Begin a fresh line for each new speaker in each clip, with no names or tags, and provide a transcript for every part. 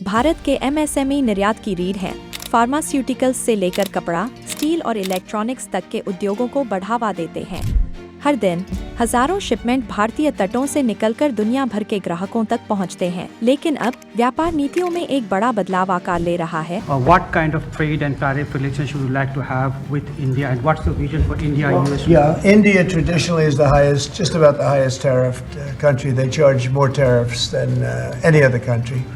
भारत के एमएसएमई निर्यात की रीढ़ हैं। फार्मास्यूटिकल्स से लेकर कपड़ा, स्टील और इलेक्ट्रॉनिक्स तक के उद्योगों को बढ़ावा देते हैं। हर दिन हजारों शिपमेंट भारतीय तटों से निकलकर दुनिया भर के ग्राहकों तक पहुंचते हैं। लेकिन अब व्यापार नीतियों में एक बड़ा बदलाव आकार ले रहा है।
What kind of trade and tariff relations would you like to have with India, and what's the vision for India?
India traditionally is the highest, just about the highest tariffed country. They charge more tariffs than any other country.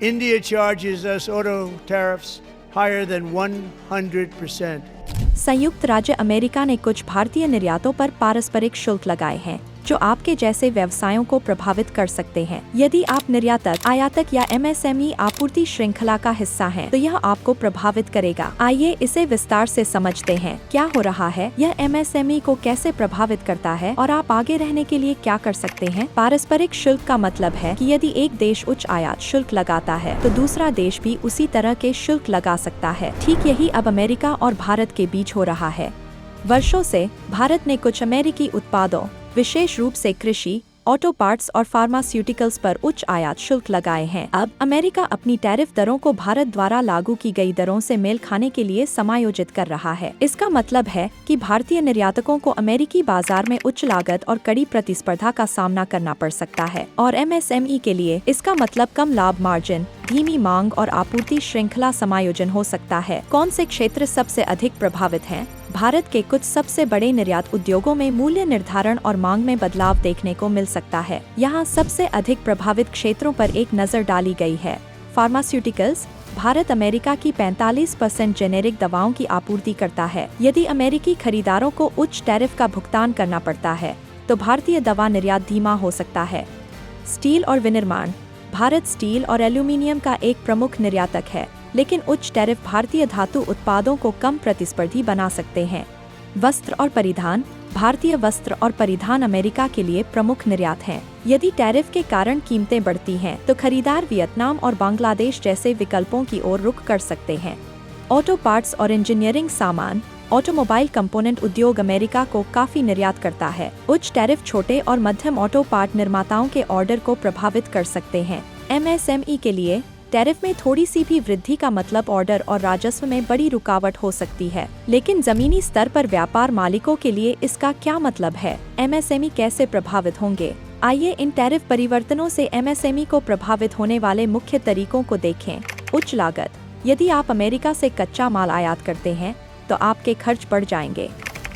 India charges us auto tariffs higher than 100%.
संयुक्त राज्य America ने कुछ भारतीय निर्यातों पर पारस्परिक शुल्क लगाए हैं, जो आपके जैसे व्यवसायों को प्रभावित कर सकते हैं। यदि आप निर्यातक, आयातक या एमएसएमई आपूर्ति श्रृंखला का हिस्सा हैं, तो यह आपको प्रभावित करेगा। आइए इसे विस्तार से समझते हैं। क्या हो रहा है, यह एमएसएमई को कैसे प्रभावित करता है और आप आगे रहने के लिए क्या कर सकते हैं। पारस्परिक शुल्क का मतलब है कि यदि एक देश उच्च आयात शुल्क लगाता है, तो दूसरा देश भी उसी तरह के शुल्क लगा सकता है। ठीक यही अब अमेरिका और भारत के बीच हो रहा है। वर्षों से भारत ने कुछ अमेरिकी उत्पादों, विशेष रूप से कृषि, ऑटो पार्ट्स और फार्मास्यूटिकल्स पर उच्च आयात शुल्क लगाए हैं। अब अमेरिका अपनी टैरिफ दरों को भारत द्वारा लागू की गई दरों से मेल खाने के लिए समायोजित कर रहा है। इसका मतलब है कि भारतीय निर्यातकों को अमेरिकी बाजार में उच्च लागत और कड़ी प्रतिस्पर्धा का सामना करना पड़ सकता है, और एमएसएमई के लिए इसका मतलब कम लाभ मार्जिन, धीमी मांग और आपूर्ति श्रृंखला समायोजन हो सकता है। कौन से क्षेत्र सबसे अधिक प्रभावित हैं? भारत के कुछ सबसे बड़े निर्यात उद्योगों में मूल्य निर्धारण और मांग में बदलाव देखने को मिल सकता है। यहाँ सबसे अधिक प्रभावित क्षेत्रों पर एक नजर डाली गई है। फार्मास्यूटिकल्स। भारत अमेरिका की 45% जेनेरिक दवाओं की आपूर्ति करता है। यदि अमेरिकी खरीदारों को उच्च टैरिफ का भुगतान करना पड़ता है, तो भारतीय दवा निर्यात धीमा हो सकता है। स्टील और विनिर्माण। भारत स्टील और एल्यूमीनियम का एक प्रमुख निर्यातक है, लेकिन उच्च टैरिफ भारतीय धातु उत्पादों को कम प्रतिस्पर्धी बना सकते हैं। वस्त्र और परिधान। भारतीय वस्त्र और परिधान अमेरिका के लिए प्रमुख निर्यात हैं। यदि टैरिफ के कारण कीमतें बढ़ती हैं, तो खरीदार वियतनाम और बांग्लादेश जैसे विकल्पों की ओर रुख कर सकते हैं। ऑटो पार्ट्स और इंजीनियरिंग सामान। ऑटोमोबाइल कंपोनेंट उद्योग अमेरिका को काफी निर्यात करता है। उच्च टैरिफ छोटे और मध्यम ऑटो पार्ट निर्माताओं के ऑर्डर को प्रभावित कर सकते हैं। एमएसएमई के लिए टैरिफ में थोड़ी सी भी वृद्धि का मतलब ऑर्डर और राजस्व में बड़ी रुकावट हो सकती है। लेकिन जमीनी स्तर पर व्यापार मालिकों के लिए इसका क्या मतलब है? एमएसएमई कैसे प्रभावित होंगे? आइए इन टैरिफ परिवर्तनों से एमएसएमई को प्रभावित होने वाले मुख्य तरीकों को देखें। उच्च लागत। यदि आप अमेरिका से कच्चा माल आयात करते हैं, तो आपके खर्च बढ़ जाएंगे।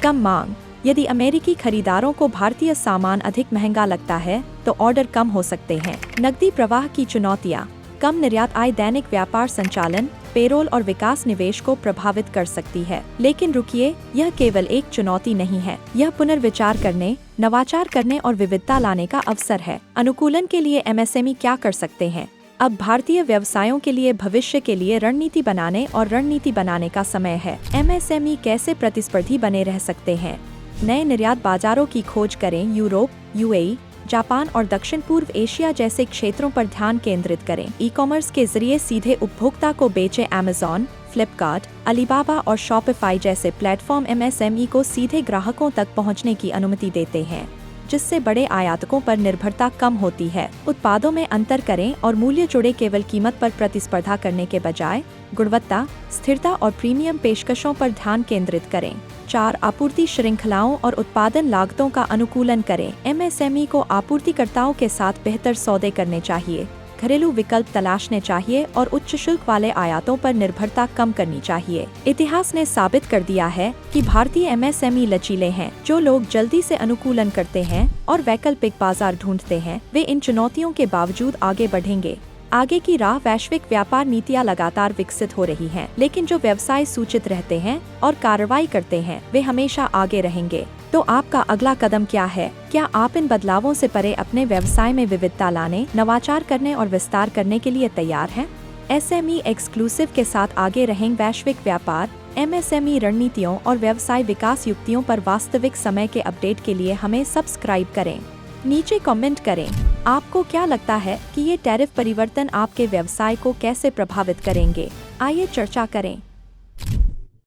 कम मांग। यदि अमेरिकी खरीदारों को भारतीय सामान अधिक महंगा लगता है, तो ऑर्डर कम हो सकते हैं। नकदी प्रवाह की चुनौतियाँ। कम निर्यात आय दैनिक व्यापार संचालन, पेरोल और विकास निवेश को प्रभावित कर सकती है। लेकिन रुकिए, यह केवल एक चुनौती नहीं है। यह पुनर्विचार करने, नवाचार करने और विविधता लाने का अवसर है। अनुकूलन के लिए एमएसएमई क्या कर सकते हैं? अब भारतीय व्यवसायों के लिए भविष्य के लिए रणनीति बनाने का समय है। एमएसएमई कैसे प्रतिस्पर्धी बने रह सकते हैं? नए निर्यात बाजारों की खोज करें। यूरोप, यूएई, जापान और दक्षिण पूर्व एशिया जैसे क्षेत्रों पर ध्यान केंद्रित करें। ई कॉमर्स के जरिए सीधे उपभोक्ता को बेचें। अमेज़न, फ्लिपकार्ट, अलीबाबा और शॉपिफाई जैसे प्लेटफॉर्म एमएसएमई को सीधे ग्राहकों तक पहुंचने की अनुमति देते हैं, जिससे बड़े आयातकों पर निर्भरता कम होती है। उत्पादों में अंतर करें और मूल्य जुड़े केवल कीमत पर प्रतिस्पर्धा करने के बजाय गुणवत्ता, स्थिरता और प्रीमियम पेशकशों पर ध्यान केंद्रित करें। 4. आपूर्ति श्रृंखलाओं और उत्पादन लागतों का अनुकूलन करें। एमएसएमई को आपूर्तिकर्ताओं के साथ बेहतर सौदे करने चाहिए, घरेलू विकल्प तलाशने चाहिए और उच्च शुल्क वाले आयातों पर निर्भरता कम करनी चाहिए। इतिहास ने साबित कर दिया है कि भारतीय एमएसएमई लचीले हैं। जो लोग जल्दी से अनुकूलन करते हैं और वैकल्पिक बाजार ढूंढते हैं, वे इन चुनौतियों के बावजूद आगे बढ़ेंगे। आगे की राह। वैश्विक व्यापार नीतियां लगातार विकसित हो रही हैं, लेकिन जो व्यवसाय सूचित रहते हैं और कार्रवाई करते हैं, वे हमेशा आगे रहेंगे। तो आपका अगला कदम क्या है? क्या आप इन बदलावों से परे अपने व्यवसाय में विविधता लाने, नवाचार करने और विस्तार करने के लिए तैयार हैं? एसएमई एक्सक्लूसिव के साथ आगे रहें। वैश्विक व्यापार, एमएसएमई रणनीतियों और व्यवसाय विकास युक्तियों पर वास्तविक समय के अपडेट के लिए हमें सब्सक्राइब करें। नीचे कमेंट करें, आपको क्या लगता है कि ये टैरिफ परिवर्तन आपके व्यवसाय को कैसे प्रभावित करेंगे? आइए चर्चा करें।